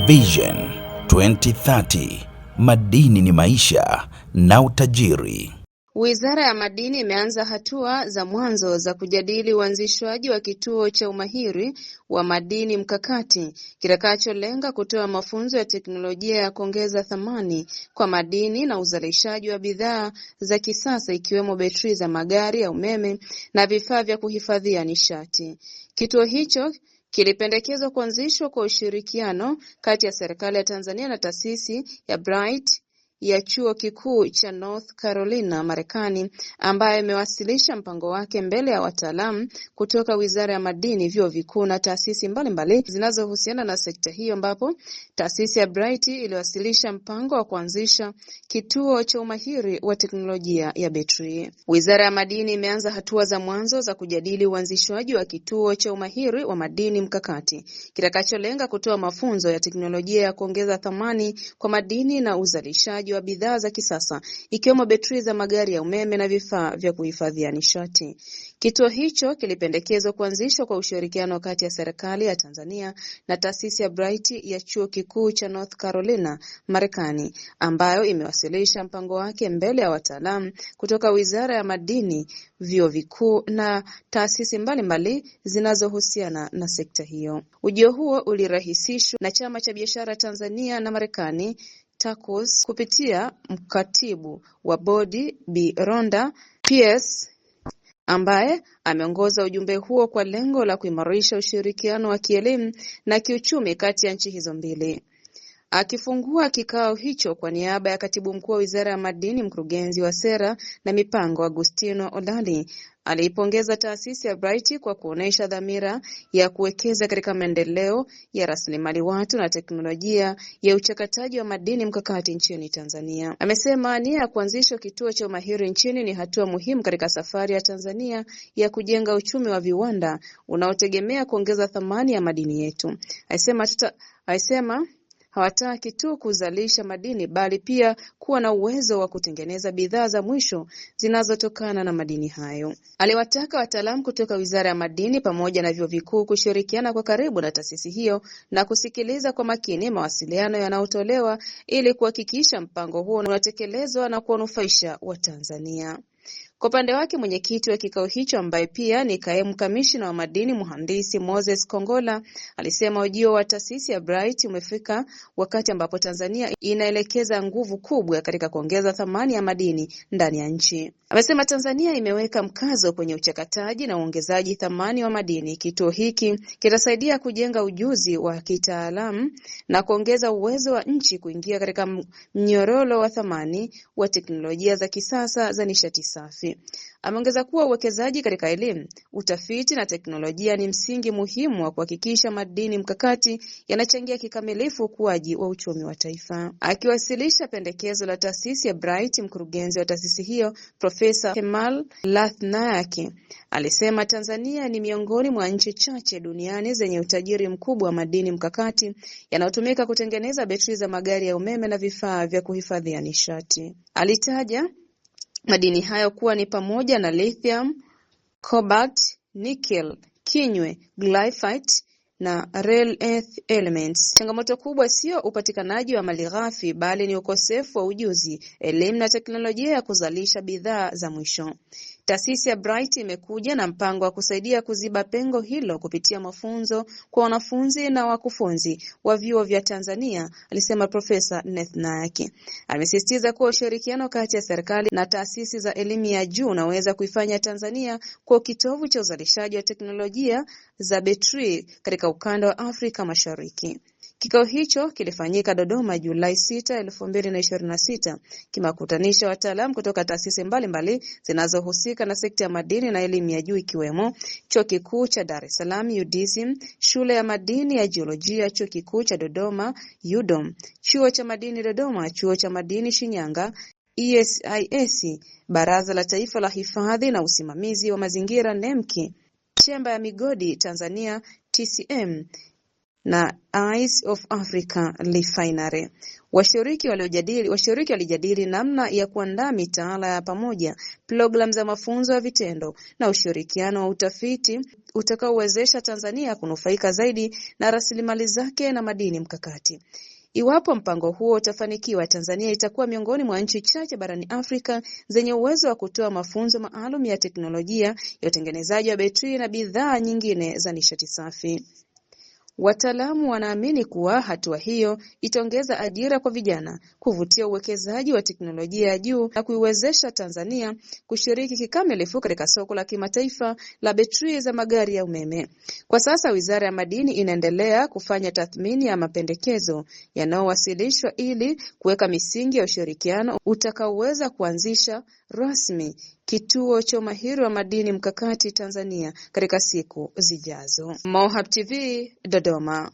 Vision 2030, madini ni maisha na utajiri. Wizara ya Madini imeanza hatua za mwanzo za kujadili uanzishwaji wa kituo cha umahiri wa madini mkakati kitakacholenga kutoa mafunzo ya teknolojia ya kuongeza thamani kwa madini na uzalishaji wa bidhaa za kisasa ikiwemo betri za magari ya umeme na vifaa vya kuhifadhia nishati. Kituo hicho kilipendekezwa kuanzishwa kwa ushirikiano kati ya serikali ya Tanzania na taasisi ya Bright ya Chuo Kikuu cha North Carolina, Marekani, ambayo imewasilisha mpango wake mbele ya wataalamu kutoka Wizara ya Madini, vyuo vikuu na taasisi mbalimbali zinazohusiana na sekta hiyo, ambapo taasisi ya Bright iliwasilisha mpango wa kuanzisha kituo cha umahiri wa teknolojia ya betri. Wizara ya Madini imeanza hatua za mwanzo za kujadili uanzishwaji wa kituo cha umahiri wa madini mkakati kitakacholenga kutoa mafunzo ya teknolojia ya kuongeza thamani kwa madini na uzalishaji wa bidhaa za kisasa ikiwemo betri za magari ya umeme na vifaa vya kuhifadhia nishati. Kituo hicho kilipendekezwa kuanzishwa kwa ushirikiano kati ya serikali ya Tanzania na taasisi ya Bright ya Chuo Kikuu cha North Carolina, Marekani, ambayo imewasilisha mpango wake mbele ya wataalamu kutoka Wizara ya Madini, vyuo vikuu na taasisi mbalimbali zinazohusiana na sekta hiyo. Ujio huo ulirahisishwa na Chama cha Biashara Tanzania na Marekani TACUS kupitia mkatibu wa bodi Bi Rhonda Pierce, ambaye ameongoza ujumbe huo kwa lengo la kuimarisha ushirikiano wa kielimu na kiuchumi kati ya nchi hizo mbili. Akifungua kikao hicho kwa niaba ya Katibu Mkuu wa Wizara ya Madini, Mkurugenzi wa Sera na Mipango Agustino Olali aliipongeza taasisi ya Bright kwa kuonesha dhamira ya kuwekeza katika maendeleo ya rasilimali watu na teknolojia ya uchakataji wa madini mkakati nchini Tanzania. Amesema nia ya kuanzisha kituo cha umahiri nchini ni hatua muhimu katika safari ya Tanzania ya kujenga uchumi wa viwanda unaotegemea kuongeza thamani ya madini yetu. Aisema hawataki tu kuzalisha madini bali pia kuwa na uwezo wa kutengeneza bidhaa za mwisho zinazotokana na madini hayo. Aliwataka wataalamu kutoka Wizara ya Madini pamoja na vyuo vikuu kushirikiana kwa karibu na taasisi hiyo na kusikiliza kwa makini mawasiliano yanayotolewa ili kuhakikisha mpango huo unatekelezwa na kuwanufaisha Watanzania. Kwa upande wake, mwenyekiti wa kikao hicho ambaye pia ni kaimu kamishna wa madini Mhandisi Moses Kongola alisema ujio wa taasisi ya Bright umefika wakati ambapo Tanzania inaelekeza nguvu kubwa katika kuongeza thamani ya madini ndani ya nchi. Amesema Tanzania imeweka mkazo kwenye uchakataji na uongezaji thamani wa madini. Kituo hiki kitasaidia kujenga ujuzi wa kitaalamu na kuongeza uwezo wa nchi kuingia katika mnyororo wa thamani wa teknolojia za kisasa za nishati safi. Ameongeza kuwa uwekezaji katika elimu, utafiti na teknolojia ni msingi muhimu wa kuhakikisha madini mkakati yanachangia kikamilifu ukuaji wa uchumi wa taifa. Akiwasilisha pendekezo la taasisi ya Bright, mkurugenzi wa taasisi hiyo Profesa Kemal Lathnayake alisema Tanzania ni miongoni mwa nchi chache duniani zenye utajiri mkubwa wa madini mkakati yanayotumika kutengeneza betri za magari ya umeme na vifaa vya kuhifadhia nishati. Alitaja madini hayo kuwa ni pamoja na lithium, cobalt, nickel, kinywe, graphite na rare earth elements. Changamoto kubwa sio upatikanaji wa malighafi bali ni ukosefu wa ujuzi, elimu na teknolojia ya kuzalisha bidhaa za mwisho. Taasisi ya Bright imekuja na mpango wa kusaidia kuziba pengo hilo kupitia mafunzo kwa wanafunzi na wakufunzi wa vyuo vya Tanzania, alisema Profesa Lathnayake. Amesisitiza kuwa ushirikiano kati ya serikali na taasisi za elimu ya juu unaweza kuifanya Tanzania kuwa kitovu cha uzalishaji wa teknolojia za betri katika ukanda wa Afrika Mashariki. Kikao hicho kilifanyika Dodoma Julai 6, 2026, kimekutanisha wataalamu kutoka taasisi mbalimbali zinazohusika na sekta ya madini na elimu ya juu ikiwemo Chuo Kikuu cha Dar es Salaam UDSM, Shule ya Madini ya Jiolojia Chuo Kikuu cha Dodoma UDOM, Chuo cha Madini Dodoma, Chuo cha Madini Shinyanga, ESIS, Baraza la Taifa la Hifadhi na Usimamizi wa Mazingira NEMKI, Chemba ya Migodi Tanzania TCM na Eyes of Africa Refinery. Washiriki walijadili namna ya kuandaa mitaala ya pamoja, programu za mafunzo ya vitendo na ushirikiano wa utakaowezesha Tanzania kunufaika zaidi na rasilimali zake na madini mkakati. Iwapo mpango huo utafanikiwa, Tanzania itakuwa miongoni mwa nchi chache barani Afrika zenye uwezo wa kutoa mafunzo maalum ya teknolojia ya utengenezaji wa betri na bidhaa nyingine za nishati safi. Wataalamu wanaamini kuwa hatua hiyo itaongeza ajira kwa vijana, kuvutia uwekezaji wa teknolojia ya juu na kuiwezesha Tanzania kushiriki kikamilifu katika soko la kimataifa la betri za magari ya umeme. Kwa sasa, Wizara ya Madini inaendelea kufanya tathmini ya mapendekezo yanayowasilishwa ili kuweka misingi ya ushirikiano utakaoweza kuanzisha rasmi kituo cha umahiri wa madini mkakati Tanzania katika siku zijazo. Mohab TV, Dodoma.